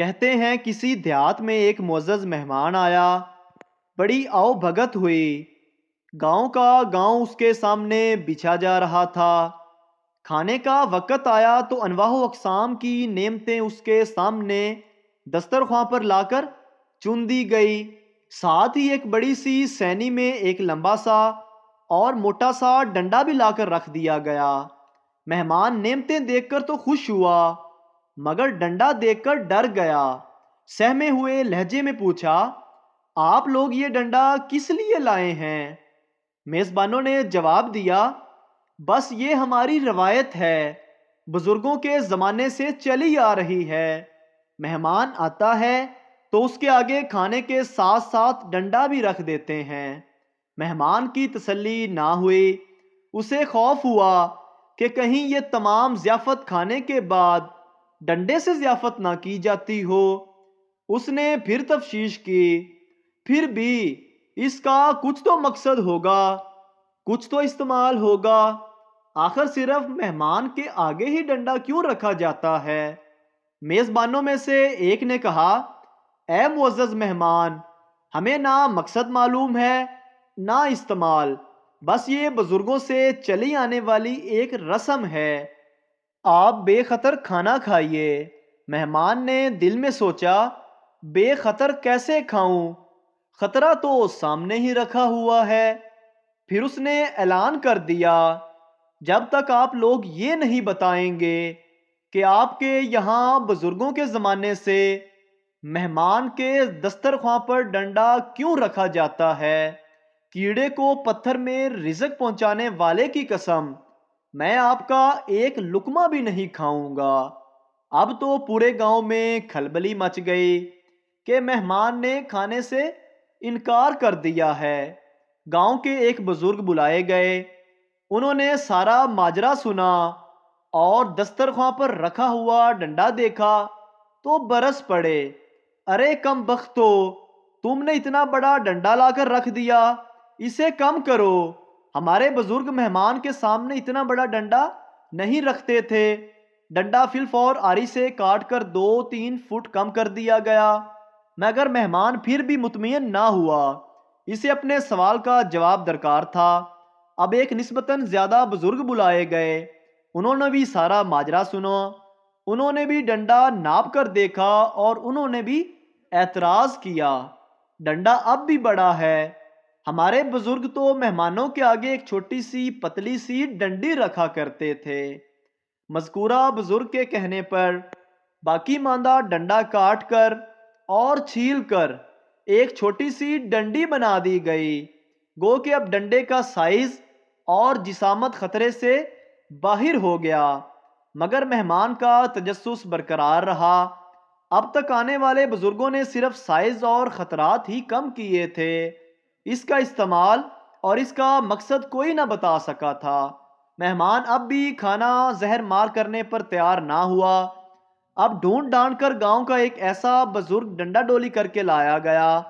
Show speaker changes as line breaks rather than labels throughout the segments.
کہتے ہیں کسی دیہات میں ایک معزز مہمان آیا، بڑی آؤ بھگت ہوئی۔ گاؤں کا گاؤں اس کے سامنے بچھا جا رہا تھا۔ کھانے کا وقت آیا تو انواع و اقسام کی نعمتیں اس کے سامنے دسترخوان پر لا کر چن دی گئی۔ ساتھ ہی ایک بڑی سی سینی میں ایک لمبا سا اور موٹا سا ڈنڈا بھی لا کر رکھ دیا گیا۔ مہمان نعمتیں دیکھ کر تو خوش ہوا، مگر ڈنڈا دیکھ کر ڈر گیا۔ سہمے ہوئے لہجے میں پوچھا، آپ لوگ یہ ڈنڈا کس لیے لائے ہیں؟ میزبانوں نے جواب دیا، بس یہ ہماری روایت ہے، بزرگوں کے زمانے سے چلی آ رہی ہے۔ مہمان آتا ہے تو اس کے آگے کھانے کے ساتھ ساتھ ڈنڈا بھی رکھ دیتے ہیں۔ مہمان کی تسلی نہ ہوئی، اسے خوف ہوا کہ کہیں یہ تمام ضیافت کھانے کے بعد ڈنڈے سے ضیافت نہ کی جاتی ہو۔ اس نے پھر تفتیش کی، پھر بھی اس کا کچھ تو مقصد ہوگا، کچھ تو استعمال ہوگا، آخر صرف مہمان کے آگے ہی ڈنڈا کیوں رکھا جاتا ہے؟ میزبانوں میں سے ایک نے کہا، اے معزز مہمان، ہمیں نہ مقصد معلوم ہے نہ استعمال، بس یہ بزرگوں سے چلی آنے والی ایک رسم ہے، آپ بے خطر کھانا کھائیے۔ مہمان نے دل میں سوچا، بے خطر کیسے کھاؤں؟ خطرہ تو سامنے ہی رکھا ہوا ہے۔ پھر اس نے اعلان کر دیا، جب تک آپ لوگ یہ نہیں بتائیں گے کہ آپ کے یہاں بزرگوں کے زمانے سے مہمان کے دسترخوان پر ڈنڈا کیوں رکھا جاتا ہے، کیڑے کو پتھر میں رزق پہنچانے والے کی قسم، میں آپ کا ایک لقمہ بھی نہیں کھاؤں گا۔ اب تو پورے گاؤں میں کھلبلی مچ گئی کہ مہمان نے کھانے سے انکار کر دیا ہے۔ گاؤں کے ایک بزرگ بلائے گئے، انہوں نے سارا ماجرا سنا اور دسترخوان پر رکھا ہوا ڈنڈا دیکھا تو برس پڑے، ارے کم بختو، تم نے اتنا بڑا ڈنڈا لا کر رکھ دیا، اسے کم کرو۔ ہمارے بزرگ مہمان کے سامنے اتنا بڑا ڈنڈا نہیں رکھتے تھے۔ ڈنڈا فی الفور آری سے کاٹ کر 2-3 فٹ کم کر دیا گیا، مگر مہمان پھر بھی مطمئن نہ ہوا، اسے اپنے سوال کا جواب درکار تھا۔ اب ایک نسبتاً زیادہ بزرگ بلائے گئے، انہوں نے بھی سارا ماجرا سنا، انہوں نے بھی ڈنڈا ناپ کر دیکھا اور انہوں نے بھی اعتراض کیا، ڈنڈا اب بھی بڑا ہے، ہمارے بزرگ تو مہمانوں کے آگے ایک چھوٹی سی پتلی سی ڈنڈی رکھا کرتے تھے۔ مذکورہ بزرگ کے کہنے پر باقی ماندہ ڈنڈا کاٹ کر اور چھیل کر ایک چھوٹی سی ڈنڈی بنا دی گئی، گو کہ اب ڈنڈے کا سائز اور جسامت خطرے سے باہر ہو گیا، مگر مہمان کا تجسس برقرار رہا۔ اب تک آنے والے بزرگوں نے صرف سائز اور خطرات ہی کم کیے تھے، اس کا استعمال اور اس کا مقصد کوئی نہ بتا سکا تھا۔ مہمان اب بھی کھانا زہر مار کرنے پر تیار نہ ہوا۔ اب ڈھونڈ ڈھانڈ کر گاؤں کا ایک ایسا بزرگ ڈنڈا ڈولی کر کے لایا گیا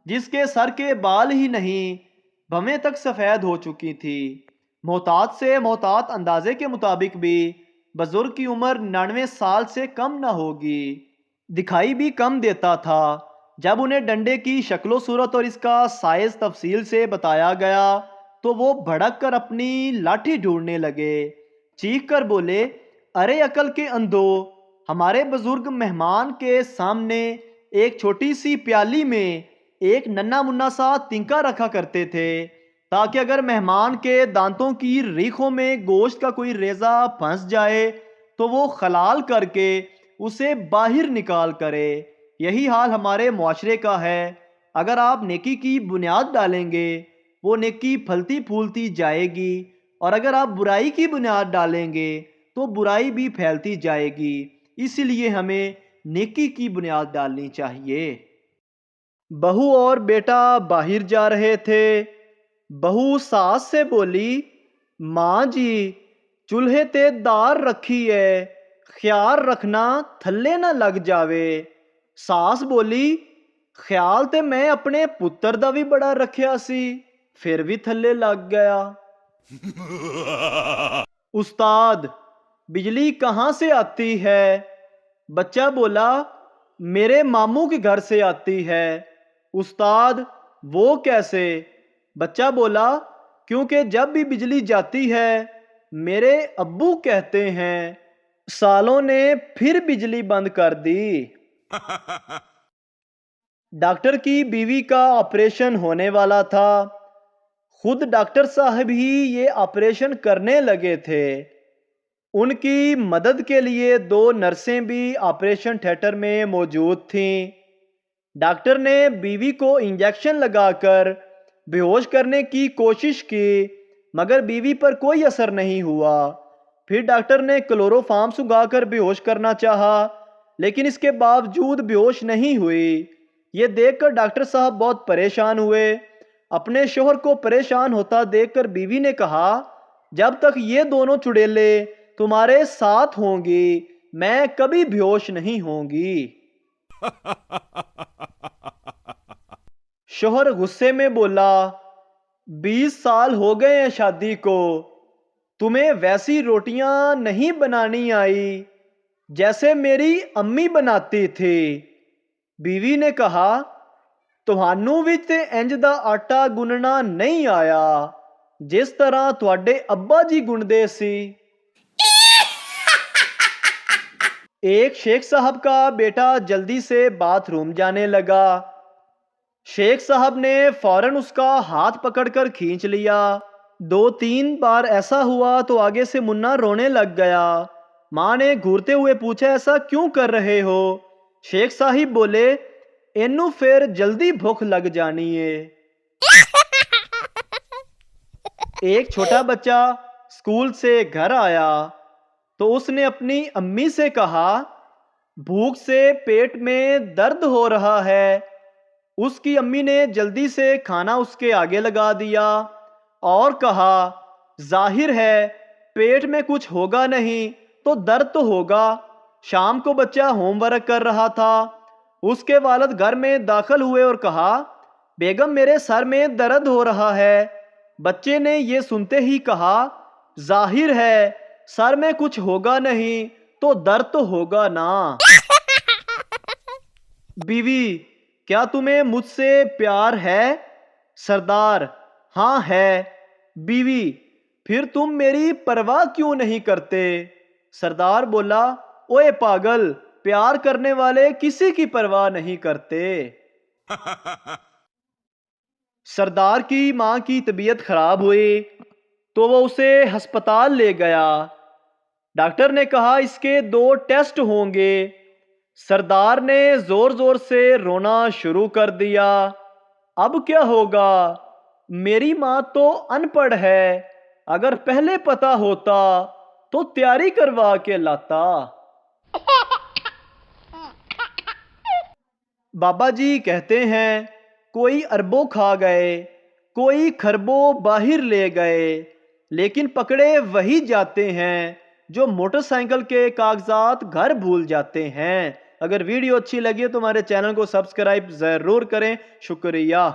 جس کے سر کے بال ہی نہیں، بھویں تک سفید ہو چکی تھی۔ محتاط سے محتاط اندازے کے مطابق بھی بزرگ کی عمر 99 سال سے کم نہ ہوگی، دکھائی بھی کم دیتا تھا۔ جب انہیں ڈنڈے کی شکل و صورت اور اس کا سائز تفصیل سے بتایا گیا تو وہ بھڑک کر اپنی لاٹھی ڈھونڈنے لگے، چیخ کر بولے، ارے عقل کے اندھو، ہمارے بزرگ مہمان کے سامنے ایک چھوٹی سی پیالی میں ایک ننا منا سا تنکا رکھا کرتے تھے تاکہ اگر مہمان کے دانتوں کی ریخوں میں گوشت کا کوئی ریزہ پھنس جائے تو وہ خلال کر کے اسے باہر نکال کرے۔ یہی حال ہمارے معاشرے کا ہے، اگر آپ نیکی کی بنیاد ڈالیں گے وہ نیکی پھلتی پھولتی جائے گی، اور اگر آپ برائی کی بنیاد ڈالیں گے تو برائی بھی پھیلتی جائے گی، اسی لیے ہمیں نیکی کی بنیاد ڈالنی چاہیے۔ بہو اور بیٹا باہر جا رہے تھے، بہو ساس سے بولی، ماں جی چولہے تے دار رکھی ہے، خیال رکھنا تھلے نہ لگ جاوے۔ ساس بولی، خیال تے میں اپنے پتر دا بھی بڑا رکھیا سی، پھر بھی تھلے لگ گیا۔ استاد، بجلی کہاں سے آتی ہے؟ بچہ بولا، میرے ماموں کے گھر سے آتی ہے۔ استاد وہ کیسے؟ بچہ بولا کیونکہ جب بھی بجلی جاتی ہے میرے ابو کہتے ہیں سالوں نے پھر بجلی بند کر دی۔ ڈاکٹر کی بیوی کا آپریشن ہونے والا تھا، خود ڈاکٹر صاحب ہی یہ آپریشن کرنے لگے تھے۔ ان کی مدد کے لیے 2 نرسیں بھی آپریشن تھیٹر میں موجود تھیں۔ ڈاکٹر نے بیوی کو انجیکشن لگا کر بے ہوش کرنے کی کوشش کی مگر بیوی پر کوئی اثر نہیں ہوا۔ پھر ڈاکٹر نے کلورو فارم سنگھا کر بے ہوش کرنا چاہا لیکن اس کے باوجود بے ہوش نہیں ہوئی۔ یہ دیکھ کر ڈاکٹر صاحب بہت پریشان ہوئے۔ اپنے شوہر کو پریشان ہوتا دیکھ کر بیوی نے کہا جب تک یہ دونوں چڑیلے تمہارے ساتھ ہوں گی میں کبھی بے ہوش نہیں ہوں گی۔ شوہر غصے میں بولا 20 سال ہو گئے ہیں شادی کو، تمہیں ویسی روٹیاں نہیں بنانی آئی جیسے میری امی بناتی تھی۔ بیوی نے کہا تہانوں وچ تے انج دا آٹا گننا نہیں آیا جس طرح تواڈے ابا جی گندے سی۔ ایک شیخ صاحب کا بیٹا جلدی سے باتھ روم جانے لگا۔ شیخ صاحب نے فوراً اس کا ہاتھ پکڑ کر کھینچ لیا۔ 2-3 بار ایسا ہوا تو آگے سے منا رونے لگ گیا۔ ماں نے گھورتے ہوئے پوچھا ایسا کیوں کر رہے ہو؟ شیخ صاحب بولے اینو پھر جلدی بھوک لگ جانی ہے۔ ایک چھوٹا بچہ اسکول سے گھر آیا تو اس نے اپنی امی سے کہا بھوک سے پیٹ میں درد ہو رہا ہے۔ اس کی امی نے جلدی سے کھانا اس کے آگے لگا دیا اور کہا ظاہر ہے پیٹ میں کچھ ہوگا نہیں تو درد تو ہوگا۔ شام کو بچہ ہوم ورک کر رہا تھا، اس کے والد گھر میں داخل ہوئے اور کہا بیگم میرے سر میں درد ہو رہا ہے۔ بچے نے یہ سنتے ہی کہا ظاہر ہے سر میں کچھ ہوگا نہیں تو درد تو ہوگا نا۔ بیوی کیا تمہیں مجھ سے پیار ہے؟ سردار ہاں ہے۔ بیوی پھر تم میری پرواہ کیوں نہیں کرتے؟ سردار بولا اوے پاگل، پیار کرنے والے کسی کی پرواہ نہیں کرتے۔ سردار کی ماں کی طبیعت خراب ہوئی تو وہ اسے ہسپتال لے گیا۔ ڈاکٹر نے کہا اس کے 2 ٹیسٹ ہوں گے۔ سردار نے زور زور سے رونا شروع کر دیا۔ اب کیا ہوگا؟ میری ماں تو ان پڑھ ہے، اگر پہلے پتا ہوتا تو تیاری کروا کے لاتا۔ بابا جی کہتے ہیں کوئی اربوں کھا گئے، کوئی خربوں باہر لے گئے، لیکن پکڑے وہی جاتے ہیں جو موٹر سائیکل کے کاغذات گھر بھول جاتے ہیں۔ اگر ویڈیو اچھی لگی تو ہمارے چینل کو سبسکرائب ضرور کریں۔ شکریہ۔